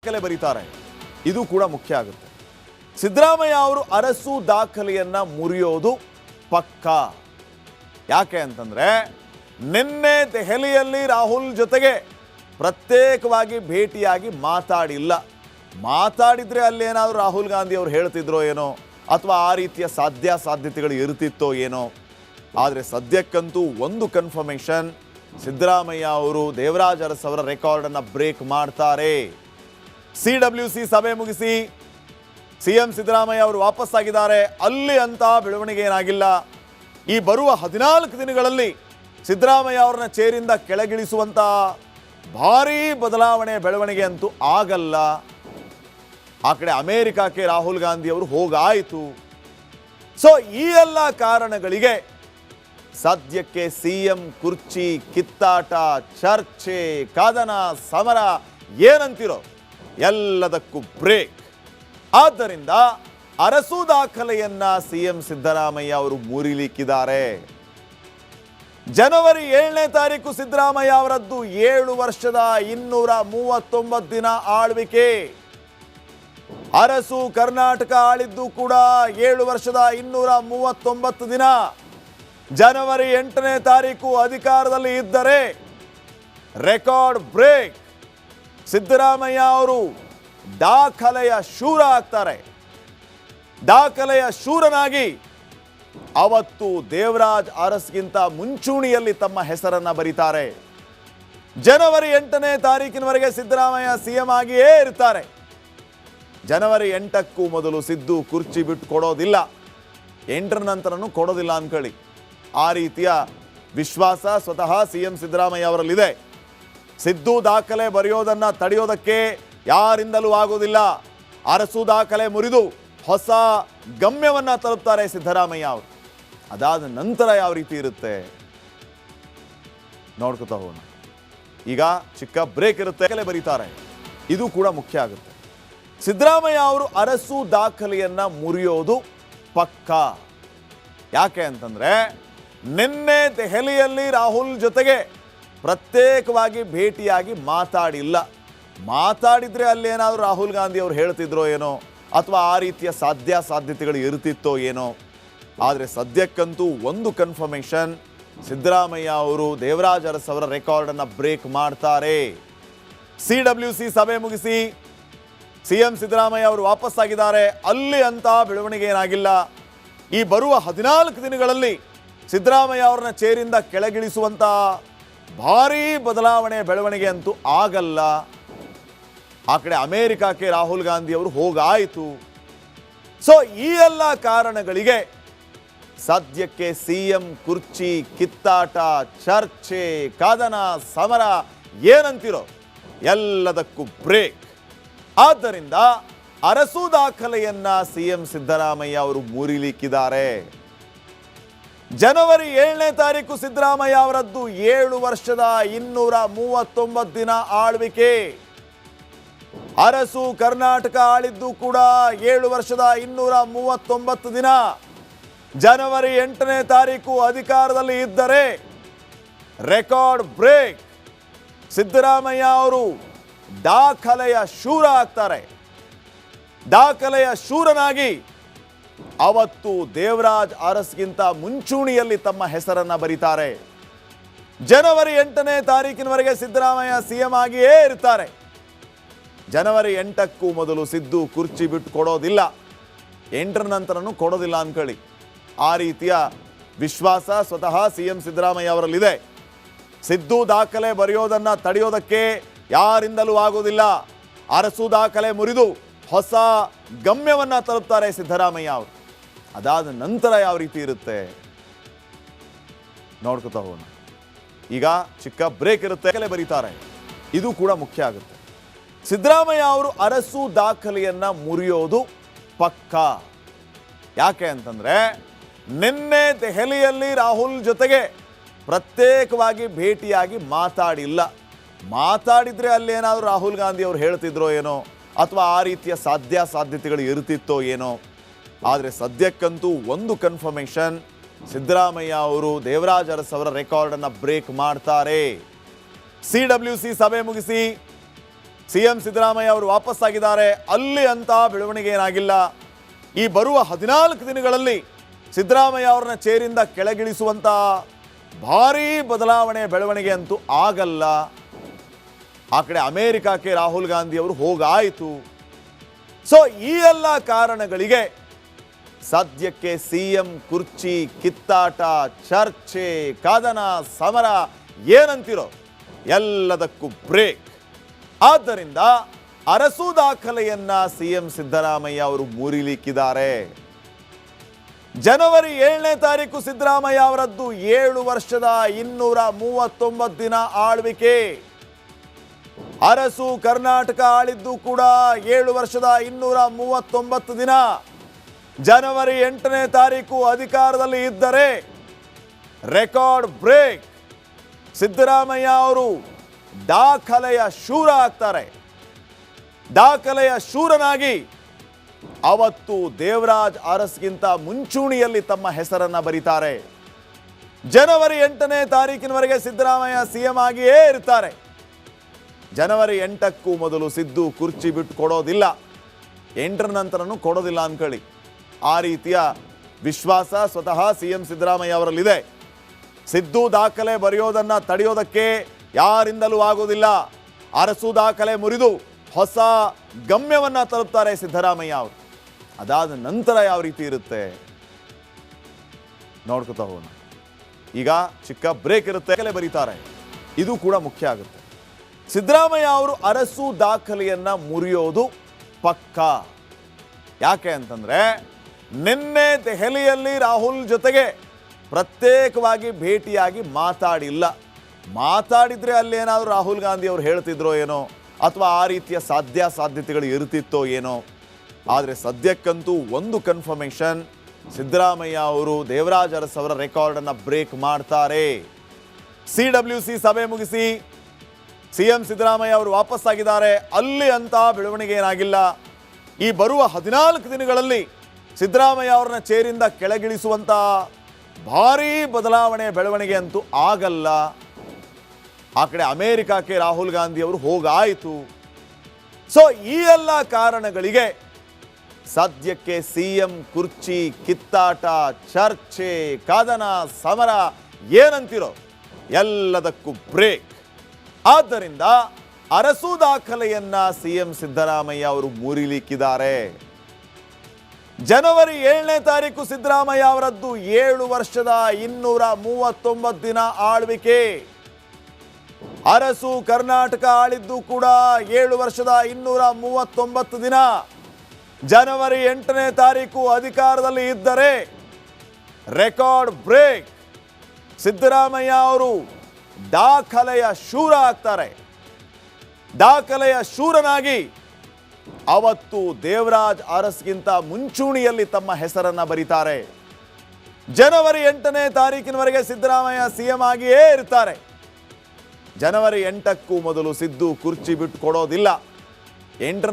ದಾಖಲೆ ಬರೀತಾರೆ. ಇದು ಕೂಡ ಮುಖ್ಯ ಆಗುತ್ತೆ. ಸಿದ್ದರಾಮಯ್ಯ ಅವರು ಅರಸು ದಾಖಲೆಯನ್ನ ಮುರಿಯೋದು ಪಕ್ಕಾ. ಯಾಕೆ ಅಂತಂದ್ರೆ ನಿನ್ನೆ ದೆಹಲಿಯಲ್ಲಿ ರಾಹುಲ್ ಜೊತೆಗೆ ಪ್ರತ್ಯೇಕವಾಗಿ ಭೇಟಿಯಾಗಿ ಮಾತಾಡಿಲ್ಲ. ಮಾತಾಡಿದ್ರೆ ಅಲ್ಲೇನಾದರೂ ರಾಹುಲ್ ಗಾಂಧಿ ಅವರು ಹೇಳ್ತಿದ್ರೋ ಏನೋ, ಅಥವಾ ಆ ರೀತಿಯ ಸಾಧ್ಯತೆಗಳು ಇರ್ತಿತ್ತೋ ಏನೋ. ಆದರೆ ಸದ್ಯಕ್ಕಂತೂ ಒಂದು ಕನ್ಫರ್ಮೇಷನ್, ಸಿದ್ದರಾಮಯ್ಯ ಅವರು ದೇವರಾಜ್ ಅರಸ್ ಅವರ ರೆಕಾರ್ಡನ್ನು ಬ್ರೇಕ್ ಮಾಡ್ತಾರೆ. CWC ಸಭೆ ಮುಗಿಸಿ CM ಸಿದ್ದರಾಮಯ್ಯ ಅವರು ವಾಪಸ್ಸಾಗಿದ್ದಾರೆ. ಅಲ್ಲಿ ಅಂತ ಬೆಳವಣಿಗೆ ಏನಾಗಿಲ್ಲ. ಈ ಬರುವ 14 ದಿನಗಳಲ್ಲಿ ಸಿದ್ದರಾಮಯ್ಯ ಅವರನ್ನ ಚೇರಿಂದ ಕೆಳಗಿಳಿಸುವಂಥ ಭಾರೀ ಬದಲಾವಣೆ ಬೆಳವಣಿಗೆ ಅಂತೂ ಆಗಲ್ಲ. ಆ ಕಡೆ ಅಮೆರಿಕಕ್ಕೆ ರಾಹುಲ್ ಗಾಂಧಿ ಅವರು ಹೋಗಾಯಿತು. ಸೊ ಈ ಎಲ್ಲ ಕಾರಣಗಳಿಗೆ ಸದ್ಯಕ್ಕೆ CM ಕುರ್ಚಿ ಕಿತ್ತಾಟ, ಚರ್ಚೆ, ಕದನ, ಸಮರ ಏನಂತಿರೋ ಎಲ್ಲದಕ್ಕೂ ಬ್ರೇಕ್. ಆದ್ದರಿಂದ ಅರಸು ದಾಖಲೆಯನ್ನ CM ಸಿದ್ದರಾಮಯ್ಯ ಅವರು ಮುರಿಲಿಕ್ಕಿದ್ದಾರೆ. ಜನವರಿ 7ನೇ ತಾರೀಕು ಸಿದ್ದರಾಮಯ್ಯ ಅವರದ್ದು 7 ವರ್ಷದ 239 ದಿನ ಆಳ್ವಿಕೆ. ಅರಸು ಕರ್ನಾಟಕ ಆಳಿದ್ದು ಕೂಡ 7 ವರ್ಷದ 239 ದಿನ. ಜನವರಿ 8ನೇ ತಾರೀಕು ಅಧಿಕಾರದಲ್ಲಿ ಇದ್ದರೆ ರೆಕಾರ್ಡ್ ಬ್ರೇಕ್. ಸಿದ್ದರಾಮಯ್ಯ ಅವರು ದಾಖಲೆಯ ಶೂರ ಆಗ್ತಾರೆ. ದಾಖಲೆಯ ಶೂರನಾಗಿ ಅವತ್ತು ದೇವರಾಜ್ ಅರಸ್ಗಿಂತ ಮುಂಚೂಣಿಯಲ್ಲಿ ತಮ್ಮ ಹೆಸರನ್ನ ಬರೀತಾರೆ. ಜನವರಿ 8ನೇ ತಾರೀಕಿನವರೆಗೆ ಸಿದ್ದರಾಮಯ್ಯ CM ಆಗಿಯೇ ಇರ್ತಾರೆ. ಜನವರಿ 8ಕ್ಕೂ ಮೊದಲು ಸಿದ್ದು ಕುರ್ಚಿ ಬಿಟ್ಟು ಕೊಡೋದಿಲ್ಲ, 8ರ ನಂತರನೂ ಕೊಡೋದಿಲ್ಲ ಅನ್ಕೊಳ್ಳಿ. ಆ ರೀತಿಯ ವಿಶ್ವಾಸ ಸ್ವತಃ CM ಸಿದ್ದರಾಮಯ್ಯ ಅವರಲ್ಲಿದೆ. ಸಿದ್ದು ದಾಖಲೆ ಬರೆಯೋದನ್ನ ತಡೆಯೋದಕ್ಕೆ ಯಾರಿಂದಲೂ ಆಗೋದಿಲ್ಲ. ಅರಸು ದಾಖಲೆ ಮುರಿದು ಹೊಸ ಗಮ್ಯವನ್ನ ತಲುಪ್ತಾರೆ ಸಿದ್ದರಾಮಯ್ಯ ಅವರು. ಅದಾದ ನಂತರ ಯಾವ ರೀತಿ ಇರುತ್ತೆ ನೋಡ್ಕೊತಾ ಹೋಗೋಣ. ಈಗ ಚಿಕ್ಕ ಬ್ರೇಕ್ ಇರುತ್ತೆ. ದಾಖಲೆ ಬರೀತಾರೆ, ಇದು ಕೂಡ ಮುಖ್ಯ ಆಗುತ್ತೆ. ಸಿದ್ದರಾಮಯ್ಯ ಅವರು ಅರಸು ದಾಖಲೆಯನ್ನ ಮುರಿಯೋದು ಪಕ್ಕಾ. ಯಾಕೆ ಅಂತಂದ್ರೆ ನಿನ್ನೆ ದೆಹಲಿಯಲ್ಲಿ ರಾಹುಲ್ ಜೊತೆಗೆ ಪ್ರತ್ಯೇಕವಾಗಿ ಭೇಟಿಯಾಗಿ ಮಾತಾಡಿಲ್ಲ. ಮಾತಾಡಿದ್ರೆ ಅಲ್ಲೇನಾದರೂ ರಾಹುಲ್ ಗಾಂಧಿ ಅವರು ಹೇಳ್ತಿದ್ರೋ ಏನೋ, ಅಥವಾ ಆ ರೀತಿಯ ಸಾಧ್ಯತೆಗಳು ಇರ್ತಿತ್ತೋ ಏನೋ. ಆದರೆ ಸದ್ಯಕ್ಕಂತೂ ಒಂದು ಕನ್ಫರ್ಮೇಷನ್, ಸಿದ್ದರಾಮಯ್ಯ ಅವರು ದೇವರಾಜ್ ಅರಸ್ ಅವರ ರೆಕಾರ್ಡನ್ನು ಬ್ರೇಕ್ ಮಾಡ್ತಾರೆ. CWC ಸಭೆ ಮುಗಿಸಿ CM ಸಿದ್ದರಾಮಯ್ಯ ಅವರು ವಾಪಸ್ಸಾಗಿದ್ದಾರೆ. ಅಲ್ಲಿ ಅಂತ ಬೆಳವಣಿಗೆ ಏನಾಗಿಲ್ಲ. ಈ ಬರುವ 14 ದಿನಗಳಲ್ಲಿ ಸಿದ್ದರಾಮಯ್ಯ ಅವರನ್ನ ಚೇರಿಂದ ಕೆಳಗಿಳಿಸುವಂಥ ಭಾರೀ ಬದಲಾವಣೆ ಬೆಳವಣಿಗೆ ಅಂತೂ ಆಗಲ್ಲ. ಆ ಕಡೆ ಅಮೆರಿಕಕ್ಕೆ ರಾಹುಲ್ ಗಾಂಧಿ ಅವರು ಹೋಗಾಯಿತು. ಸೊ ಈ ಎಲ್ಲ ಕಾರಣಗಳಿಗೆ ಸದ್ಯಕ್ಕೆ CM ಕುರ್ಚಿ ಕಿತ್ತಾಟ, ಚರ್ಚೆ, ಕದನ, ಸಮರ ಏನಂತಿರೋ ಎಲ್ಲದಕ್ಕೂ ಬ್ರೇಕ್. ಆದ್ದರಿಂದ ಅರಸು ದಾಖಲೆಯನ್ನ CM ಸಿದ್ದರಾಮಯ್ಯ ಅವರು ಮುರಿಲಿಕ್ಕಿದ್ದಾರೆ. ಜನವರಿ 7ನೇ ತಾರೀಕು ಸಿದ್ದರಾಮಯ್ಯ ಅವರದ್ದು 7 ವರ್ಷದ 239 ದಿನ ಆಳ್ವಿಕೆ. ಅರಸು ಕರ್ನಾಟಕ ಆಳಿದ್ದು ಕೂಡ 7 ವರ್ಷದ 239 ದಿನ. ಜನವರಿ 8ನೇ ತಾರೀಕು ಅಧಿಕಾರದಲ್ಲಿ ಇದ್ದರೆ ರೆಕಾರ್ಡ್ ಬ್ರೇಕ್. ಸಿದ್ದರಾಮಯ್ಯ ಅವರು ದಾಖಲೆಯ ಶೂರ ಆಗ್ತಾರೆ. ದಾಖಲೆಯ ಶೂರನಾಗಿ ಅವತ್ತು ದೇವರಾಜ್ ಅರಸ್ಗಿಂತ ಮುಂಚೂಣಿಯಲ್ಲಿ ತಮ್ಮ ಹೆಸರನ್ನ ಬರೀತಾರೆ. ಜನವರಿ 8ನೇ ತಾರೀಕಿನವರೆಗೆ ಸಿದ್ದರಾಮಯ್ಯ CM ಆಗಿಯೇ ಇರ್ತಾರೆ. ಜನವರಿ 8ಕ್ಕೂ ಮೊದಲು ಸಿದ್ದು ಕುರ್ಚಿ ಬಿಟ್ಟು ಕೊಡೋದಿಲ್ಲ, 8ರ ನಂತರನೂ ಕೊಡೋದಿಲ್ಲ ಅನ್ಕೊಳ್ಳಿ. ಆ ರೀತಿಯ ವಿಶ್ವಾಸ ಸ್ವತಃ CM ಸಿದ್ದರಾಮಯ್ಯ ಅವರಲ್ಲಿದೆ. ಸಿದ್ದು ದಾಖಲೆ ಬರೆಯೋದನ್ನ ತಡೆಯೋದಕ್ಕೆ ಯಾರಿಂದಲೂ ಆಗೋದಿಲ್ಲ. ಅರಸು ದಾಖಲೆ ಮುರಿದು ಹೊಸ ಗಮ್ಯವನ್ನ ತಲುಪ್ತಾರೆ ಸಿದ್ದರಾಮಯ್ಯ ಅವರು. ಅದಾದ ನಂತರ ಯಾವ ರೀತಿ ಇರುತ್ತೆ ನೋಡ್ಕೊತಾ ಹೋಗೋಣ. ಈಗ ಚಿಕ್ಕ ಬ್ರೇಕ್ ಇರುತ್ತೆ. ದಾಖಲೆ ಬರೀತಾರೆ, ಇದು ಕೂಡ ಮುಖ್ಯ ಆಗುತ್ತೆ. ಸಿದ್ದರಾಮಯ್ಯ ಅವರು ಅರಸು ದಾಖಲೆಯನ್ನ ಮುರಿಯೋದು ಪಕ್ಕಾ. ಯಾಕೆ ಅಂತಂದ್ರೆ ನಿನ್ನೆ ದೆಹಲಿಯಲ್ಲಿ ರಾಹುಲ್ ಜೊತೆಗೆ ಪ್ರತ್ಯೇಕವಾಗಿ ಭೇಟಿಯಾಗಿ ಮಾತಾಡಿಲ್ಲ. ಮಾತಾಡಿದ್ರೆ ಅಲ್ಲೇನಾದರೂ ರಾಹುಲ್ ಗಾಂಧಿ ಅವರು ಹೇಳ್ತಿದ್ರೋ ಏನೋ, ಅಥವಾ ಆ ರೀತಿಯ ಸಾಧ್ಯತೆಗಳು ಇರ್ತಿತ್ತೋ ಏನೋ. ಆದರೆ ಸದ್ಯಕ್ಕಂತೂ ಒಂದು ಕನ್ಫರ್ಮೇಷನ್, ಸಿದ್ದರಾಮಯ್ಯ ಅವರು ದೇವರಾಜ್ ಅರಸ್ ಅವರ ರೆಕಾರ್ಡನ್ನು ಬ್ರೇಕ್ ಮಾಡ್ತಾರೆ. CWC ಸಭೆ ಮುಗಿಸಿ ಸಿಎಂ ಸಿದ್ದರಾಮಯ್ಯ ಅವರು ವಾಪಸ್ಸಾಗಿದ್ದಾರೆ, ಅಲ್ಲಿ ಅಂತ ಬೆಳವಣಿಗೆ ಏನಾಗಿಲ್ಲ. ಈ ಬರುವ 14 ದಿನಗಳಲ್ಲಿ ಸಿದ್ದರಾಮಯ್ಯ ಅವರನ್ನ ಚೇರಿಂದ ಕೆಳಗಿಳಿಸುವಂತ ಭಾರೀ ಬದಲಾವಣೆ ಬೆಳವಣಿಗೆ ಅಂತೂ ಆಗಲ್ಲ. ಆ ಕಡೆ ಅಮೆರಿಕಕ್ಕೆ ರಾಹುಲ್ ಗಾಂಧಿ ಅವರು ಹೋಗಾಯಿತು. ಸೊ ಈ ಎಲ್ಲ ಕಾರಣಗಳಿಗೆ ಸದ್ಯಕ್ಕೆ ಸಿಎಂ ಕುರ್ಚಿ ಕಿತ್ತಾಟ, ಚರ್ಚೆ, ಕದನ, ಸಮರ ಏನಂತಿರೋ ಎಲ್ಲದಕ್ಕೂ ಬ್ರೇಕ್. ಆದ್ದರಿಂದ ಅರಸು ದಾಖಲೆಯನ್ನ ಸಿಎಂ ಸಿದ್ದರಾಮಯ್ಯ ಅವರು ಮುರಿಲಿಕ್ಕಿದ್ದಾರೆ. ಜನವರಿ 7ನೇ ತಾರೀಕು ಸಿದ್ದರಾಮಯ್ಯ ಅವರದ್ದು 7 ವರ್ಷದ 239 ದಿನ ಆಳ್ವಿಕೆ. ಅರಸು ಕರ್ನಾಟಕ ಆಳಿದ್ದು ಕೂಡ 7 ವರ್ಷದ 239 ದಿನ. ಜನವರಿ 8ನೇ ತಾರೀಕು ಅಧಿಕಾರದಲ್ಲಿ ಇದ್ದರೆ ರೆಕಾರ್ಡ್ ಬ್ರೇಕ್. ಸಿದ್ದರಾಮಯ್ಯ ಅವರು ದಾಖಲೆಯ ಶೂರ ಆಗ್ತಾರೆ. ದಾಖಲೆಯ ಶೂರನಾಗಿ ಅವತ್ತು ದೇವರಾಜ್ ಅರಸ್ಗಿಂತ ಮುಂಚೂಣಿಯಲ್ಲಿ ತಮ್ಮ ಹೆಸರನ್ನ ಬರೀತಾರೆ. ಜನವರಿ 8ನೇ ತಾರೀಕಿನವರೆಗೆ ಸಿದ್ದರಾಮಯ್ಯ ಸಿಎಂ ಆಗಿಯೇ ಇರ್ತಾರೆ. ಜನವರಿ 8ಕ್ಕೂ ಮೊದಲು ಸಿದ್ದು ಕುರ್ಚಿ ಬಿಟ್ಟು ಕೊಡೋದಿಲ್ಲ, 8ರ ನಂತರನೂ ಕೊಡೋದಿಲ್ಲ ಅನ್ಕೊಳ್ಳಿ. ಆ ರೀತಿಯ ವಿಶ್ವಾಸ ಸ್ವತಃ ಸಿಎಂ ಸಿದ್ದರಾಮಯ್ಯ ಅವರಲ್ಲಿದೆ. ಸಿದ್ದು ದಾಖಲೆ ಬರೆಯೋದನ್ನ ತಡೆಯೋದಕ್ಕೆ ಯಾರಿಂದಲೂ ಆಗೋದಿಲ್ಲ. ಅರಸು ದಾಖಲೆ ಮುರಿದು ಹೊಸ ಗಮ್ಯವನ್ನ ತಲುಪ್ತಾರೆ ಸಿದ್ದರಾಮಯ್ಯ ಅವರು. ಅದಾದ ನಂತರ ಯಾವ ರೀತಿ ಇರುತ್ತೆ ನೋಡ್ಕೊತಾ ಹೋಗೋಣ. ಈಗ ಚಿಕ್ಕ ಬ್ರೇಕ್ ಇರುತ್ತೆ, ದಾಖಲೆ ಬರೀತಾರೆ, ಇದು ಕೂಡ ಮುಖ್ಯ ಆಗುತ್ತೆ. ಸಿದ್ದರಾಮಯ್ಯ ಅವರು ಅರಸು ದಾಖಲೆಯನ್ನ ಮುರಿಯೋದು ಪಕ್ಕ. ಯಾಕೆ ಅಂತಂದ್ರೆ ನಿನ್ನೆ ದೆಹಲಿಯಲ್ಲಿ ರಾಹುಲ್ ಜೊತೆಗೆ ಪ್ರತ್ಯೇಕವಾಗಿ ಭೇಟಿಯಾಗಿ ಮಾತಾಡಿಲ್ಲ. ಮಾತಾಡಿದ್ರೆ ಅಲ್ಲೇನಾದರೂ ರಾಹುಲ್ ಗಾಂಧಿ ಅವರು ಹೇಳ್ತಿದ್ರೋ ಏನೋ, ಅಥವಾ ಆ ರೀತಿಯ ಸಾಧ್ಯತೆಗಳು ಇರ್ತಿತ್ತೋ ಏನೋ. ಆದರೆ ಸದ್ಯಕ್ಕಂತೂ ಒಂದು ಕನ್ಫರ್ಮೇಷನ್, ಸಿದ್ದರಾಮಯ್ಯ ಅವರು ದೇವರಾಜ್ ಅರಸ್ ಅವರ ರೆಕಾರ್ಡನ್ನು ಬ್ರೇಕ್ ಮಾಡ್ತಾರೆ. CWC ಸಭೆ ಮುಗಿಸಿ ಸಿಎಂ ಸಿದ್ದರಾಮಯ್ಯ ಅವರು ವಾಪಸ್ಸಾಗಿದ್ದಾರೆ, ಅಲ್ಲಿ ಅಂತ ಬೆಳವಣಿಗೆ ಏನಾಗಿಲ್ಲ. ಈ ಬರುವ 14 ದಿನಗಳಲ್ಲಿ ಸಿದ್ದರಾಮಯ್ಯ ಅವರನ್ನ ಚೇರಿಂದ ಕೆಳಗಿಳಿಸುವಂತ ಭಾರೀ ಬದಲಾವಣೆ ಬೆಳವಣಿಗೆ ಅಂತೂ ಆಗಲ್ಲ. ಆ ಕಡೆ ಅಮೆರಿಕಕ್ಕೆ ರಾಹುಲ್ ಗಾಂಧಿ ಅವರು ಹೋಗಾಯಿತು. ಸೊ ಈ ಎಲ್ಲ ಕಾರಣಗಳಿಗೆ ಸದ್ಯಕ್ಕೆ ಸಿಎಂ ಕುರ್ಚಿ ಕಿತ್ತಾಟ, ಚರ್ಚೆ, ಕದನ, ಸಮರ ಏನಂತಿರೋ ಎಲ್ಲದಕ್ಕೂ ಬ್ರೇಕ್. ಆದ್ದರಿಂದ ಅರಸು ದಾಖಲೆಯನ್ನ ಸಿಎಂ ಸಿದ್ದರಾಮಯ್ಯ ಅವರು ಮುರಿಲಿಕ್ಕಿದ್ದಾರೆ. ಜನವರಿ 7ನೇ ತಾರೀಕು ಸಿದ್ದರಾಮಯ್ಯ ಅವರದ್ದು 7 ವರ್ಷದ 239 ದಿನ ಆಳ್ವಿಕೆ. ಅರಸು ಕರ್ನಾಟಕ ಆಳಿದ್ದು ಕೂಡ 7 ವರ್ಷದ 239 ದಿನ. ಜನವರಿ 8ನೇ ತಾರೀಕು ಅಧಿಕಾರದಲ್ಲಿ ಇದ್ದರೆ ರೆಕಾರ್ಡ್ ಬ್ರೇಕ್. ಸಿದ್ದರಾಮಯ್ಯ ಅವರು ದಾಖಲೆಯ ಶೂರ ಆಗ್ತಾರೆ. ದಾಖಲೆಯ ಶೂರನಾಗಿ ಅವತ್ತು ದೇವರಾಜ್ ಅರಸ್ಗಿಂತ ಮುಂಚೂಣಿಯಲ್ಲಿ ತಮ್ಮ ಹೆಸರನ್ನ ಬರೀತಾರೆ. ಜನವರಿ 8ನೇ ತಾರೀಕಿನವರೆಗೆ ಸಿದ್ದರಾಮಯ್ಯ ಸಿಎಂ ಆಗಿಯೇ ಇರ್ತಾರೆ. ಜನವರಿ 8ಕ್ಕೂ ಮೊದಲು ಸಿದ್ದು ಕುರ್ಚಿ ಬಿಟ್ಟು ಕೊಡೋದಿಲ್ಲ, 8ರ